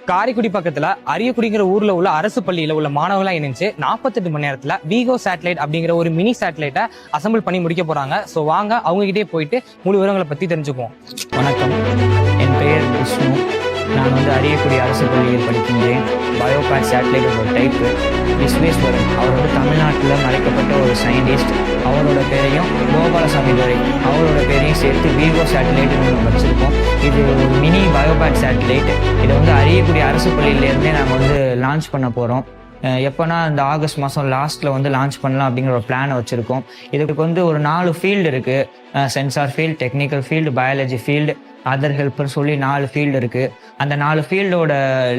காரைக்குடி பக்கத்துல அரியக்குடிங்கிற ஊர்ல உள்ள அரசு பள்ளியில உள்ள மாணவர்களா இணைஞ்சு 48 மணி நேரத்துல வீகோ சேட்டலைட் அப்படிங்கிற ஒரு மினி சேட்டலைட்டை அசம்பிள் பண்ணி முடிக்க போறாங்க. ஸோ வாங்க அவங்க கிட்டே போயிட்டு முழு விவரங்களை பத்தி தெரிஞ்சுக்குவோம். வணக்கம், என் பெயர் விஷ்ணு. நான் அரியக்குடி அரசு பள்ளியில் படிக்கின்றேன். பயோபேட் சேட்டலைட் ஒரு டைப்பு. விஸ்வேஸ்வரன் அவர் தமிழ்நாட்டில் மறைக்கப்பட்ட ஒரு சயின்டிஸ்ட். அவரோட பேரையும் கோபாலசாமி துரை அவரோட பேரையும் சேர்த்து வீகோ சேட்டலைட்னு ஒன்று வச்சுருக்கோம். இது ஒரு மினி பயோபேட் சேட்டலைட். இதை அரியக்குடி அரசு பள்ளியிலேருந்தே நாங்கள் லான்ச் பண்ண போகிறோம். எப்போனா இந்த ஆகஸ்ட் மாதம் லாஸ்ட்டில் லான்ச் பண்ணலாம் அப்படிங்கிற ஒரு பிளானை வச்சுருக்கோம். இதுக்கு ஒரு 4 ஃபீல்டு இருக்குது. Sensor field, technical field, biology field, other helper சொல்லி 4 ஃபீல்டு இருக்குது. அந்த 4 ஃபீல்டோட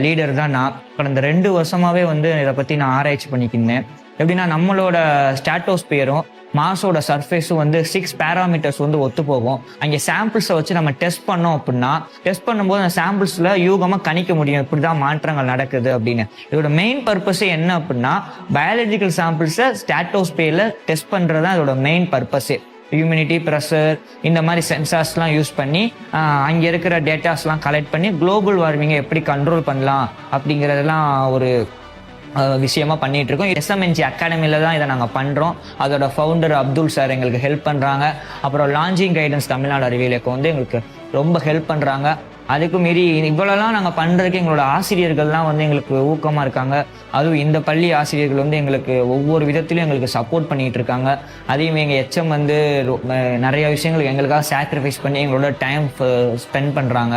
லீடர் தான் நான். கடந்த 2 வருஷமாகவே இதை பற்றி நான் ஆராய்ச்சி பண்ணிக்கிருந்தேன். எப்படின்னா நம்மளோட ஸ்ட்ராட்டோஸ்பியரும் மார்ஸோட சர்ஃபேஸும் 6 பேராமீட்டர்ஸ் ஒத்து போகும். அங்கே சாம்பிள்ஸை வச்சு நம்ம டெஸ்ட் பண்ணோம் அப்படின்னா டெஸ்ட் பண்ணும்போது அந்த சாம்பிள்ஸில் யூகமாக கணிக்க முடியும் இப்படி தான் மாற்றங்கள் நடக்குது அப்படின்னு. இதோட மெயின் பர்பஸே என்ன அப்படின்னா பயாலஜிக்கல் சாம்பிள்ஸை ஸ்ட்ராட்டோஸ்பியரில் டெஸ்ட் பண்ணுறது தான் இதோட மெயின் பர்பஸே. ஹியூமினிட்டி, ப்ரெஷர், இந்த மாதிரி சென்சார்ஸ்லாம் யூஸ் பண்ணி அங்கே இருக்கிற டேட்டாஸ்லாம் கலெக்ட் பண்ணி குளோபல் வார்மிங்கை எப்படி கண்ட்ரோல் பண்ணலாம் அப்படிங்கிறதெல்லாம் ஒரு விஷயமா பண்ணிட்டு இருக்கோம். SMNG அகாடமியில் தான் இதை நாங்கள் பண்ணுறோம். அதோட ஃபவுண்டர் அப்துல் சார் எங்களுக்கு ஹெல்ப் பண்ணுறாங்க. அப்புறம் லான்ச்சிங் கைடன்ஸ் தமிழ்நாடு அறிவியல் இயக்கம் எங்களுக்கு ரொம்ப ஹெல்ப் பண்ணுறாங்க. அதுக்கு மீறி இவ்வளோலாம் நாங்கள் பண்ணுறதுக்கு எங்களோட ஆசிரியர்கள்லாம் எங்களுக்கு ஊக்கமாக இருக்காங்க. அதுவும் இந்த பள்ளி ஆசிரியர்கள் எங்களுக்கு ஒவ்வொரு விதத்திலையும் எங்களுக்கு சப்போர்ட் பண்ணிகிட்டு இருக்காங்க. அதையும் எங்கள் HM நிறைய விஷயங்களுக்கு எங்களுக்காக சாக்ரிஃபைஸ் பண்ணி எங்களோட டைம் ஸ்பெண்ட் பண்ணுறாங்க.